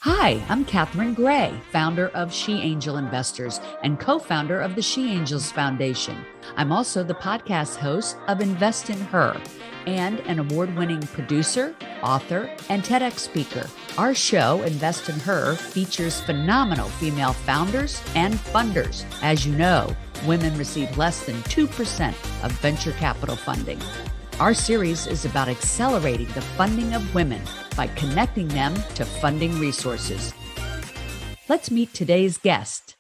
Hi, I'm Catherine Gray, founder of She Angel Investors and co-founder of the She Angels Foundation. I'm also the podcast host of Invest in Her and an award-winning producer, author, and TEDx speaker. Our show, Invest in Her, features phenomenal female founders and funders. As you know, women receive less than 2% of venture capital funding. Our series is about accelerating the funding of women by connecting them to funding resources. Let's meet today's guest.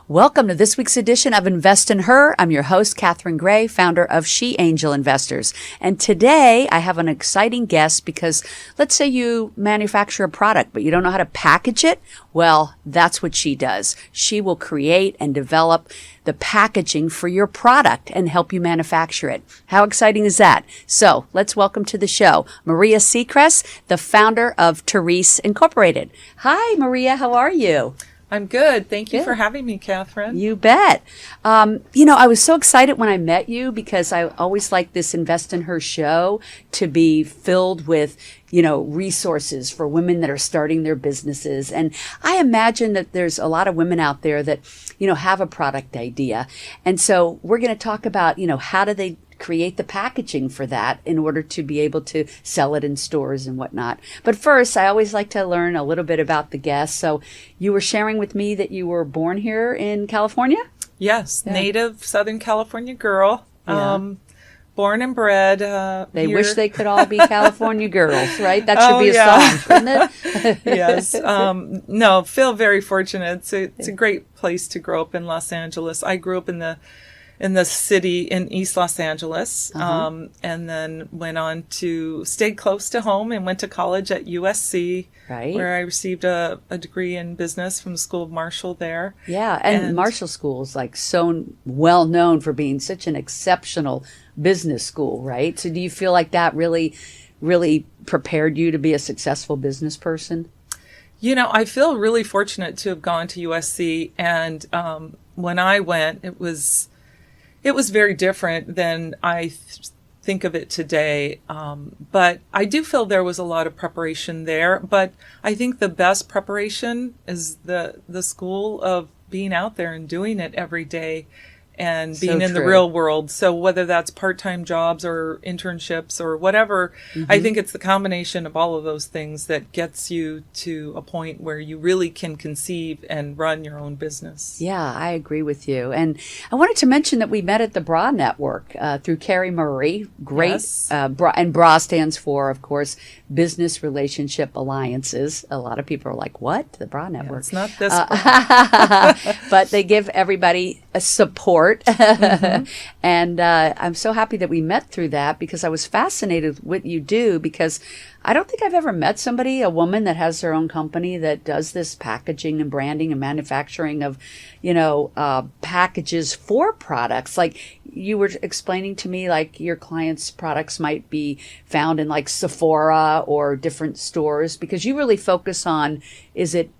Welcome to this week's edition of Invest in Her. I'm your host, Catherine Gray, founder of She Angel Investors. And today I have an exciting guest because let's say you manufacture a product, but you don't know how to package it. Well, that's what she does. She will create and develop the packaging for your product and help you manufacture it. How exciting is that? So let's welcome to the show, Marie Sechrest, the founder of Teres Incorporated. Hi, Maria. How are you? I'm good. Thank you for having me, Catherine. You bet. I was so excited when I met you because I always like this Invest in Her show to be filled with, resources for women that are starting their businesses. And I imagine that there's a lot of women out there that, have a product idea. And so we're going to talk about, how do they create the packaging for that in order to be able to sell it in stores and whatnot. But first, I always like to learn a little bit about the guest. So you were sharing with me that you were born here in California? Yes, native Southern California girl. Yeah. Born and bred. They here. wish they could all be California girls, right? That should be a song, shouldn't it? Yes. No, feel very fortunate. It's a great place to grow up in Los Angeles. I grew up in the city in East Los Angeles, and then went on to stayed close to home and went to college at USC, right, where I received a degree in business from the School of Marshall there. Yeah, and Marshall School is like so well known for being such an exceptional business school, right? So do you feel like that really, really prepared you to be a successful business person? I feel really fortunate to have gone to USC, and when I went, it was very different than I think of it today. But I do feel there was a lot of preparation there. But I think the best preparation is the school of being out there and doing it every day and being in the real world. So whether that's part-time jobs or internships or whatever, I think it's the combination of all of those things that gets you to a point where you really can conceive and run your own business. Yeah, I agree with you. And I wanted to mention that we met at the BRA Network through Carrie Murray. Great. Yes. And BRA stands for, of course, Business Relationship Alliances. A lot of people are like, what? The BRA Network. Yeah, it's not this but they give everybody a support. And I'm so happy that we met through that because I was fascinated with what you do, because I don't think I've ever met somebody, a woman that has their own company that does this packaging and branding and manufacturing of, packages for products. Like you were explaining to me, like your clients' products might be found in like Sephora or different stores, because you really focus on, is it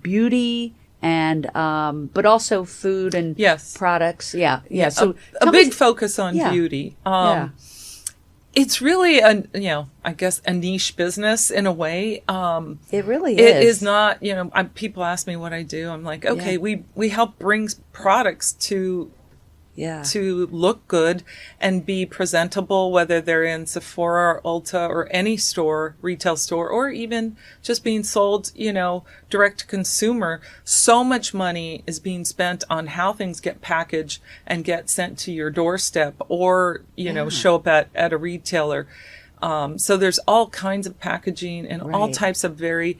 beauty and but also food and products. Yeah. So a big focus on beauty. It's really I guess a niche business in a way. It really is. It is not, people ask me what I do. I'm like, okay, we help bring products to look good and be presentable, whether they're in Sephora or Ulta or any store, retail store, or even just being sold, direct to consumer. So much money is being spent on how things get packaged and get sent to your doorstep or, show up at a retailer. So there's all kinds of packaging and all types of very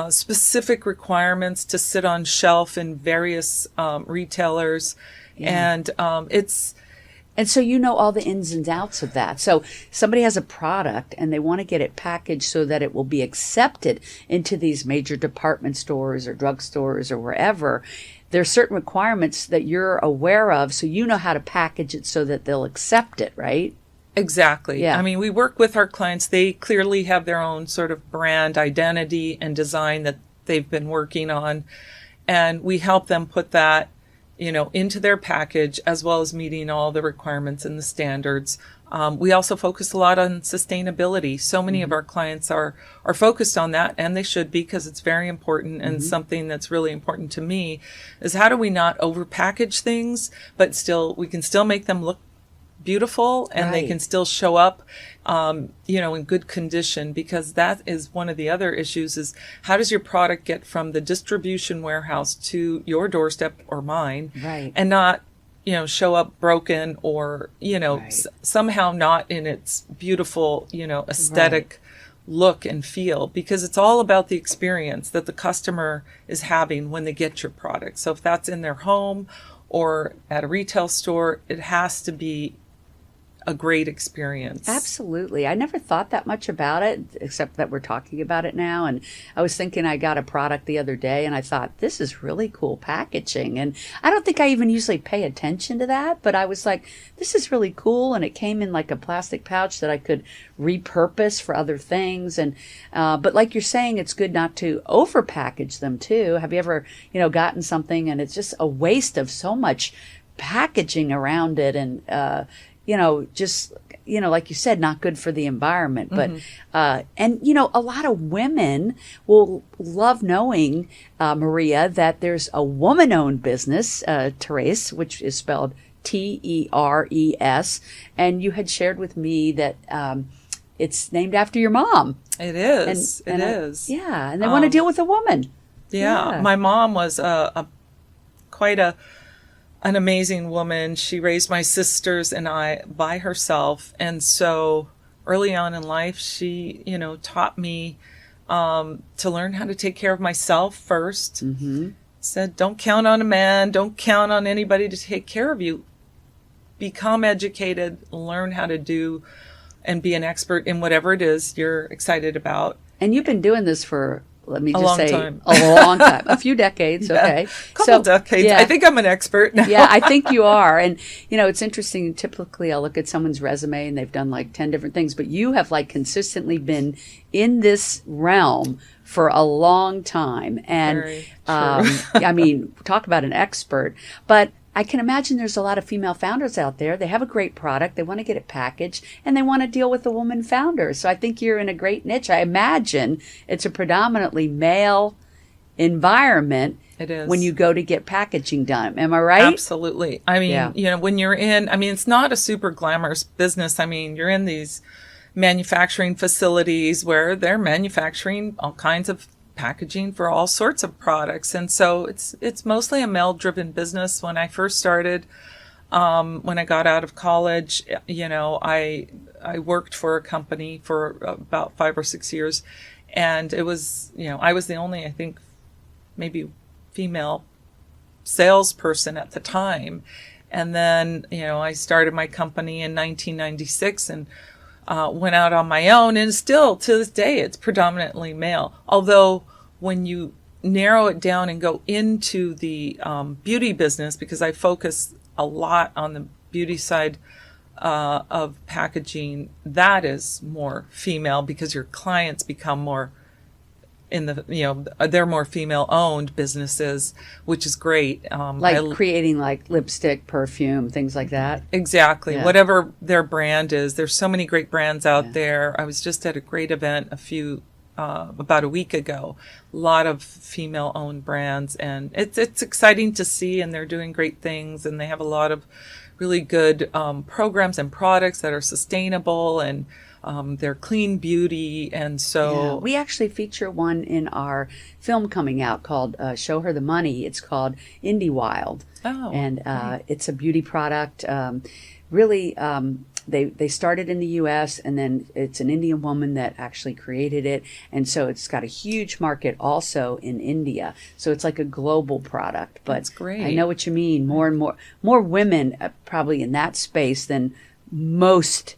specific requirements to sit on shelf in various retailers. Yeah. And so all the ins and outs of that. So somebody has a product and they want to get it packaged so that it will be accepted into these major department stores or drugstores or wherever. There are certain requirements that you're aware of, so you know how to package it so that they'll accept it, right? Exactly. Yeah. I mean, we work with our clients. They clearly have their own sort of brand identity and design that they've been working on. And we help them put that into their package, as well as meeting all the requirements and the standards. We also focus a lot on sustainability. So many of our clients are focused on that, and they should be, because it's very important. And something that's really important to me is, how do we not overpackage things, but we can still make them look beautiful, and they can still show up, in good condition, because that is one of the other issues, is how does your product get from the distribution warehouse to your doorstep or mine, and not, show up broken, or, somehow not in its beautiful, aesthetic look and feel, because it's all about the experience that the customer is having when they get your product. So if that's in their home or at a retail store, it has to be a great experience. Absolutely. I never thought that much about it, except that we're talking about it now. And I was thinking, I got a product the other day and I thought, this is really cool packaging. And I don't think I even usually pay attention to that, but I was like, this is really cool. And it came in like a plastic pouch that I could repurpose for other things. And, but like you're saying, it's good not to over package them too. Have you ever, gotten something and it's just a waste of so much packaging around it, and, like you said, not good for the environment. But, and, a lot of women will love knowing, Maria, that there's a woman-owned business, Teres, which is spelled Teres. And you had shared with me that it's named after your mom. It is. It is. Yeah. And they want to deal with a woman. Yeah. My mom was quite an amazing woman. She raised my sisters and I by herself. And so early on in life, she, taught me to learn how to take care of myself first. Said, don't count on a man. Don't count on anybody to take care of you. Become educated, learn how to do and be an expert in whatever it is you're excited about. And you've been doing this for, let me just say, time. a long time, a few decades. Okay. Couple decades. Yeah. I think I'm an expert now. Yeah, I think you are. And, it's interesting. Typically, I'll look at someone's resume and they've done like 10 different things, but you have like consistently been in this realm for a long time. And, talk about an expert. But I can imagine there's a lot of female founders out there. They have a great product. They want to get it packaged and they want to deal with a woman founder. So I think you're in a great niche. I imagine it's a predominantly male environment. It is. When you go to get packaging done. Am I right? Absolutely. I mean, when you're in, it's not a super glamorous business. You're in these manufacturing facilities where they're manufacturing all kinds of packaging for all sorts of products. And so it's mostly a male-driven business. When I first started, when I got out of college, I worked for a company for about 5 or 6 years. And it was, I was the only, I think, maybe female salesperson at the time. And then, I started my company in 1996 and went out on my own, and still to this day it's predominantly male. Although when you narrow it down and go into the beauty business, because I focus a lot on the beauty side of packaging, that is more female, because your clients become more in the, they're more female owned businesses, which is great. Creating like lipstick, perfume, things like that. Exactly. Yeah. Whatever their brand is. There's so many great brands out there. I was just at a great event about a week ago. A lot of female owned brands, and it's exciting to see, and they're doing great things, and they have a lot of really good programs and products that are sustainable, and they're clean beauty. And so we actually feature one in our film coming out called Show Her the Money. It's called Indie Wild. And it's a beauty product. They started in the U.S. and then it's an Indian woman that actually created it. And so it's got a huge market also in India. So it's like a global product. But that's great. I know what you mean. More and more women probably in that space than most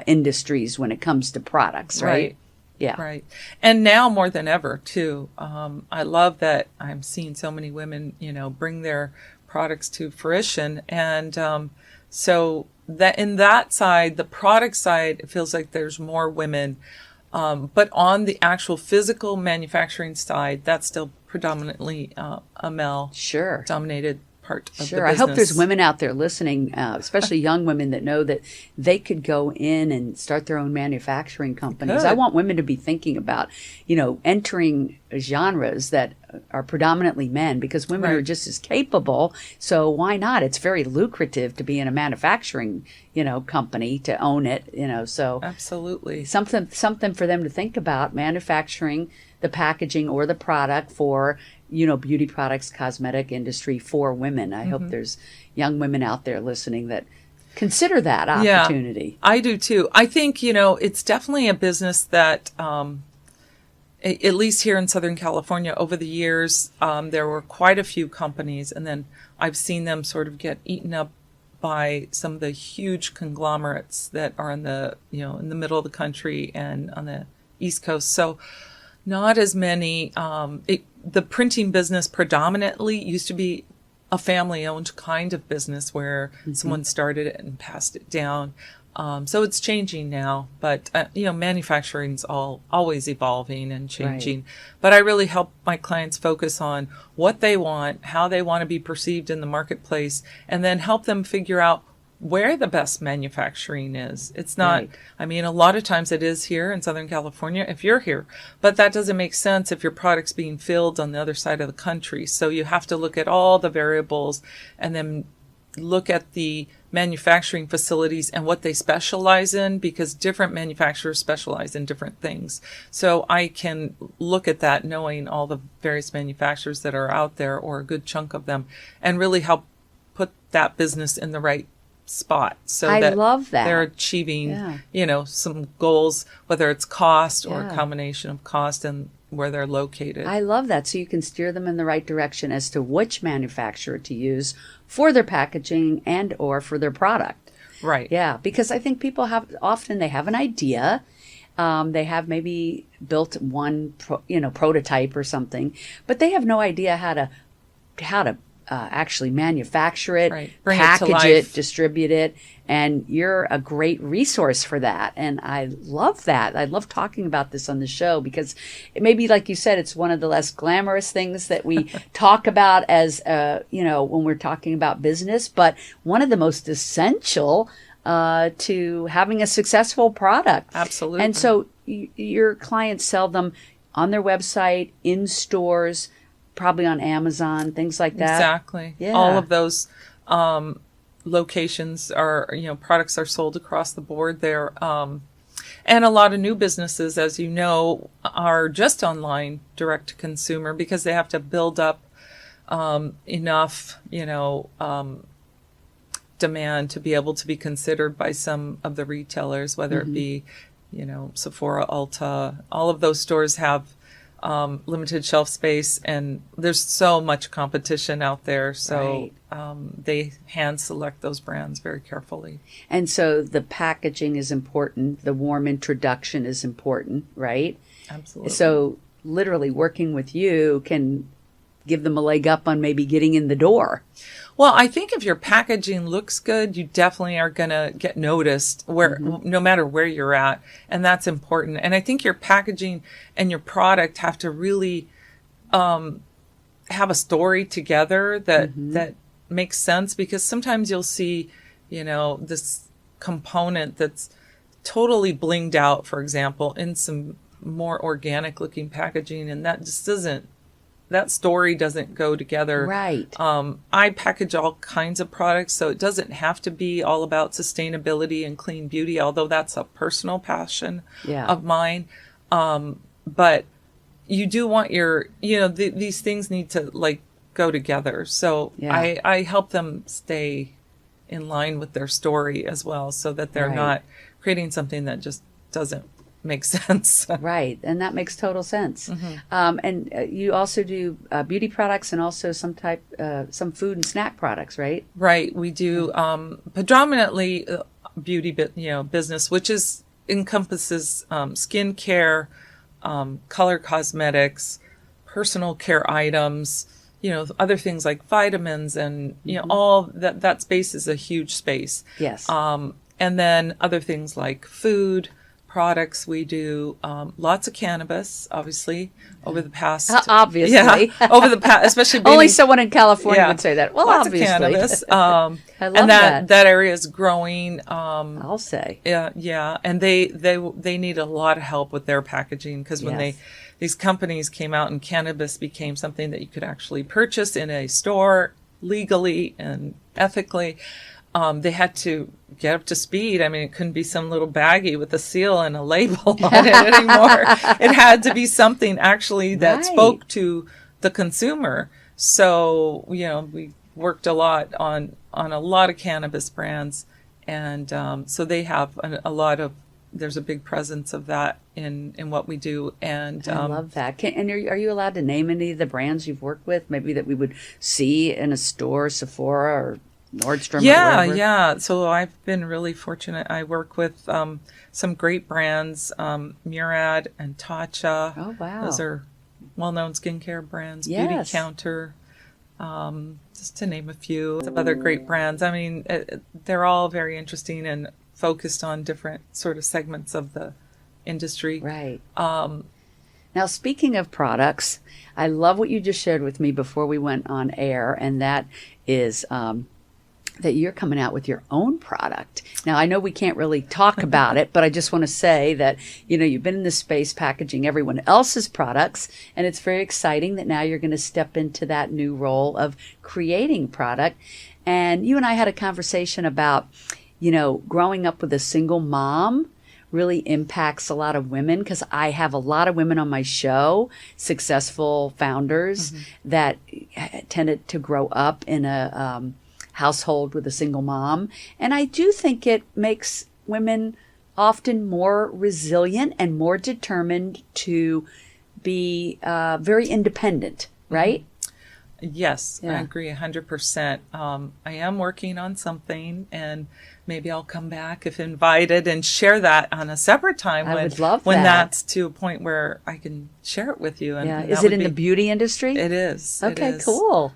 industries when it comes to products, right? Yeah. Right. And now more than ever, too. I love that I'm seeing so many women, bring their products to fruition. And so that in that side, the product side, it feels like there's more women. But on the actual physical manufacturing side, that's still predominantly a male dominated part of the Sure. business. I hope there's women out there listening, especially young women that know that they could go in and start their own manufacturing companies. I want women to be thinking about, entering genres that are predominantly men, because women are just as capable. So why not? It's very lucrative to be in a manufacturing, company, to own it, so absolutely something for them to think about, manufacturing the packaging or the product for, beauty products, cosmetic industry for women. I hope there's young women out there listening that consider that opportunity. Yeah, I do too. I think, it's definitely a business that, at least here in Southern California, over the years, there were quite a few companies, and then I've seen them sort of get eaten up by some of the huge conglomerates that are in the, in the middle of the country and on the East Coast. So not as many. The printing business predominantly used to be a family-owned kind of business where someone started it and passed it down. So it's changing now, but manufacturing's always evolving and changing. Right. But I really help my clients focus on what they want, how they want to be perceived in the marketplace, and then help them figure out where the best manufacturing is. It's not, right. I mean, a lot of times it is here in Southern California if you're here, but that doesn't make sense if your product's being filled on the other side of the country. So you have to look at all the variables and then look at the manufacturing facilities and what they specialize in, because different manufacturers specialize in different things. So I can look at that knowing all the various manufacturers that are out there, or a good chunk of them, and really help put that business in the right spot so I love that they're achieving, some goals, whether it's cost or a combination of cost and where they're located. I love that. So you can steer them in the right direction as to which manufacturer to use for their packaging and or for their product. Right. Yeah, because I think people have an idea. They have maybe built one, prototype or something, but they have no idea how to actually manufacture it, right. package it, distribute it, and you're a great resource for that. And I love that. I love talking about this on the show because it may be, like you said, it's one of the less glamorous things that we talk about as, when we're talking about business, but one of the most essential to having a successful product. Absolutely. And so your clients sell them on their website, in stores, probably on Amazon, things like that. Exactly. Yeah. All of those locations are, products are sold across the board there. And a lot of new businesses, as you know, are just online, direct to consumer, because they have to build up enough, demand to be able to be considered by some of the retailers, whether it be, Sephora, Ulta. All of those stores have limited shelf space, and there's so much competition out there. So they hand select those brands very carefully. And so the packaging is important. The warm introduction is important, right? Absolutely. So literally working with you can give them a leg up on maybe getting in the door. Well, I think if your packaging looks good, you definitely are going to get noticed no matter where you're at. And that's important. And I think your packaging and your product have to really have a story together that makes sense, because sometimes you'll see, this component that's totally blinged out, for example, in some more organic looking packaging, and that just that story doesn't go together. Right. I package all kinds of products, so it doesn't have to be all about sustainability and clean beauty, although that's a personal passion of mine. But you do want these things need to go together. So I help them stay in line with their story as well, so that they're not creating something that just doesn't makes sense. Right. And that makes total sense. And you also do beauty products and also some food and snack products, right? Right. We do predominantly beauty business, which encompasses skincare, color cosmetics, personal care items, other things like vitamins, and all that space is a huge space. Yes. And then other things like food products. We do lots of cannabis, obviously, over the past... obviously. Yeah, over the past, especially being... Only someone in California would say that. Well, lots obviously. of cannabis. I love and that area is growing. I'll say. Yeah. And they need a lot of help with their packaging, because when these companies came out and cannabis became something that you could actually purchase in a store legally and ethically, they had to get up to speed. I mean, it couldn't be some little baggie with a seal and a label on it anymore. It had to be something actually that spoke to the consumer. So, we worked a lot on a lot of cannabis brands. And so they have a lot of, there's a big presence of that in what we do. And I love that. And are you allowed to name any of the brands you've worked with, maybe that we would see in a store, Sephora or Nordstrom? Yeah. So I've been really fortunate. I work with some great brands, Murad and Tatcha. Oh, wow. Those are well-known skincare brands. Yes. Beauty Counter, just to name a few. Some other great brands. I mean, they're all very interesting and focused on different sort of segments of the industry. Right. Now, speaking of products, I love what you just shared with me before we went on air, and that is that you're coming out with your own product. Now, I know we can't really talk about it, but I just want to say that, you've been in this space packaging everyone else's products, and it's very exciting that now you're going to step into that new role of creating product. And you and I had a conversation about, growing up with a single mom really impacts a lot of women, because I have a lot of women on my show, successful founders that tended to grow up in a household with a single mom. And I do think it makes women often more resilient and more determined to be very independent, right? Yes, I agree 100%. I am working on something, and maybe I'll come back if invited and share that on a separate time. I would love when that. That's to a point where I can share it with you. And Is it in the beauty industry? It is. Okay, it is. Cool.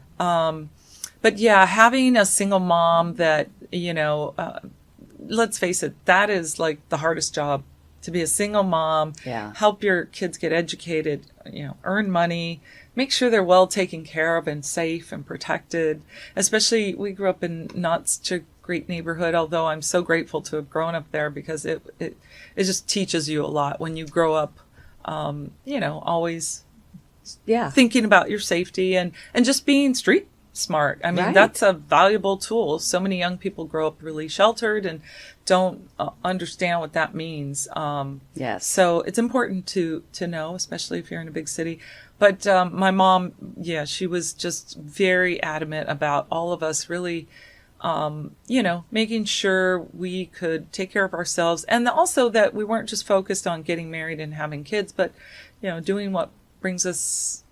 But yeah, having a single mom that, let's face it, that is like the hardest job, to be a single mom, help your kids get educated, earn money, make sure they're well taken care of and safe and protected. Especially, we grew up in not such a great neighborhood, although I'm so grateful to have grown up there, because it just teaches you a lot when you grow up, always thinking about your safety and just being street smart. I mean, that's a valuable tool. So many young people grow up really sheltered and don't understand what that means. Yes. So it's important to know, especially if you're in a big city. But my mom, she was just very adamant about all of us really, making sure we could take care of ourselves. And also that we weren't just focused on getting married and having kids, but, doing what brings us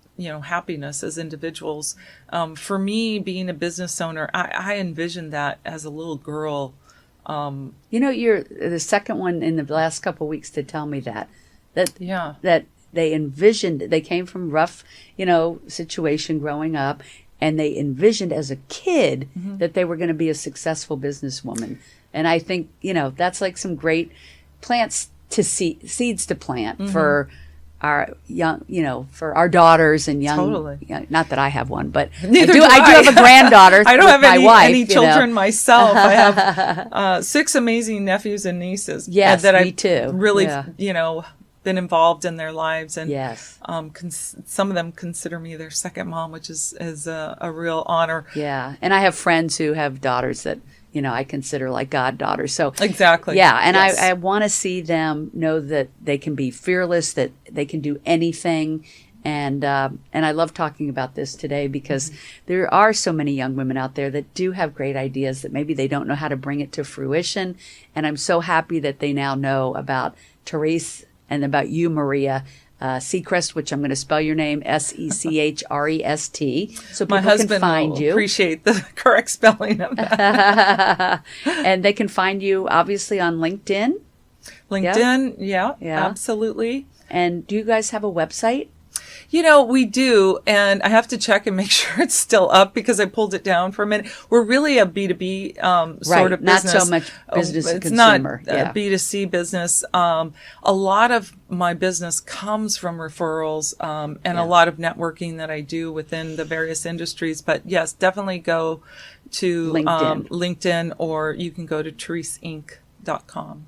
happiness as individuals. For me, being a business owner, I envisioned that as a little girl. You're the second one in the last couple of weeks to tell me that they envisioned, they came from rough, situation growing up, and they envisioned as a kid that they were going to be a successful businesswoman. And I think, that's like some great seeds to plant for our young, for our daughters and young. Totally. Not that I have one, but I do do have a granddaughter. I don't have my wife, any children myself. I have 6 amazing nephews and nieces. Yes, that me too. Really, been involved in their lives, and some of them consider me their second mom, which is a real honor. Yeah, and I have friends who have daughters that I consider like goddaughters. So exactly. Yeah, and yes. I want to see them know that they can be fearless, that they can do anything. And I love talking about this today because there are so many young women out there that do have great ideas that maybe they don't know how to bring it to fruition. And I'm so happy that they now know about Teres and about you, Maria Sechrest, which I'm going to spell your name Sechrest, so people My husband can find will you. Appreciate the correct spelling of that. And they can find you obviously on LinkedIn. LinkedIn, yeah, absolutely. And do you guys have a website? We do, and I have to check and make sure it's still up because I pulled it down for a minute. We're really a B2B sort of business. Not so much business to it's consumer. Not a B2C business. A lot of my business comes from referrals and a lot of networking that I do within the various industries. But yes, definitely go to LinkedIn, or you can go to tereseinc.com.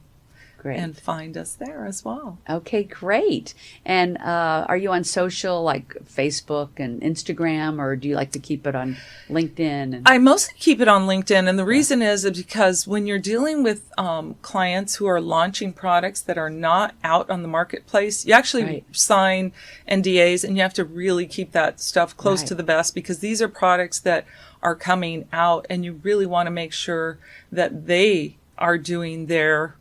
Great. And find us there as well. Okay, great. And are you on social like Facebook and Instagram, or do you like to keep it on LinkedIn? I mostly keep it on LinkedIn. And the reason is because when you're dealing with clients who are launching products that are not out on the marketplace, you actually sign NDAs, and you have to really keep that stuff close to the vest, because these are products that are coming out, and you really want to make sure that they are doing their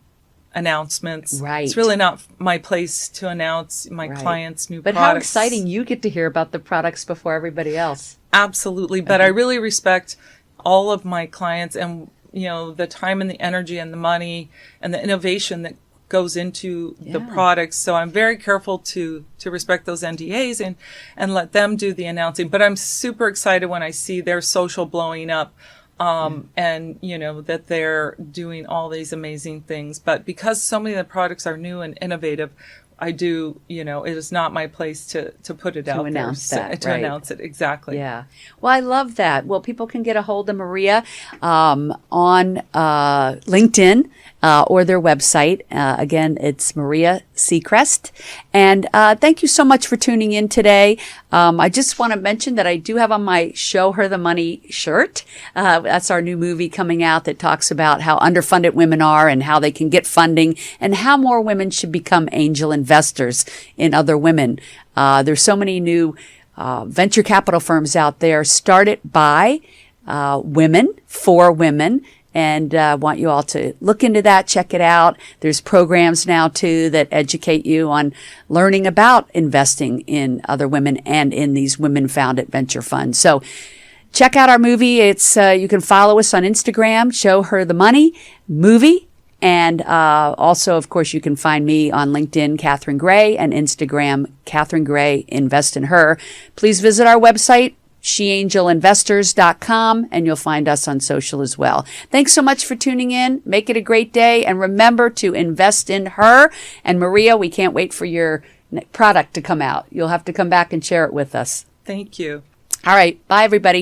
announcements. Right. It's really not my place to announce my clients' new products. But how exciting, you get to hear about the products before everybody else. Absolutely. But I really respect all of my clients, and the time and the energy and the money and the innovation that goes into the products. So I'm very careful to respect those NDAs and let them do the announcing. But I'm super excited when I see their social blowing up. And that they're doing all these amazing things. But because so many of the products are new and innovative, I do, it is not my place to put it out there. To announce it, exactly. Yeah. Well, I love that. Well, people can get a hold of Maria on LinkedIn or their website. Again, it's Marie Sechrest. And thank you so much for tuning in today. I just want to mention that I do have on my Show Her the Money shirt. That's our new movie coming out that talks about how underfunded women are and how they can get funding, and how more women should become angel investors in other women. There's so many new venture capital firms out there started by women, for women. And I want you all to look into that, check it out. There's programs now, too, that educate you on learning about investing in other women and in these women-founded venture funds. So check out our movie. It's you can follow us on Instagram, Show Her the Money Movie. And also, of course, you can find me on LinkedIn, Catherine Gray, and Instagram, Catherine Gray, Invest in Her. Please visit our website, sheangelinvestors.com, and you'll find us on social as well. Thanks so much for tuning in. Make it a great day, and remember to invest in her. And Maria, we can't wait for your product to come out. You'll have to come back and share it with us. Thank you. All right. Bye, everybody.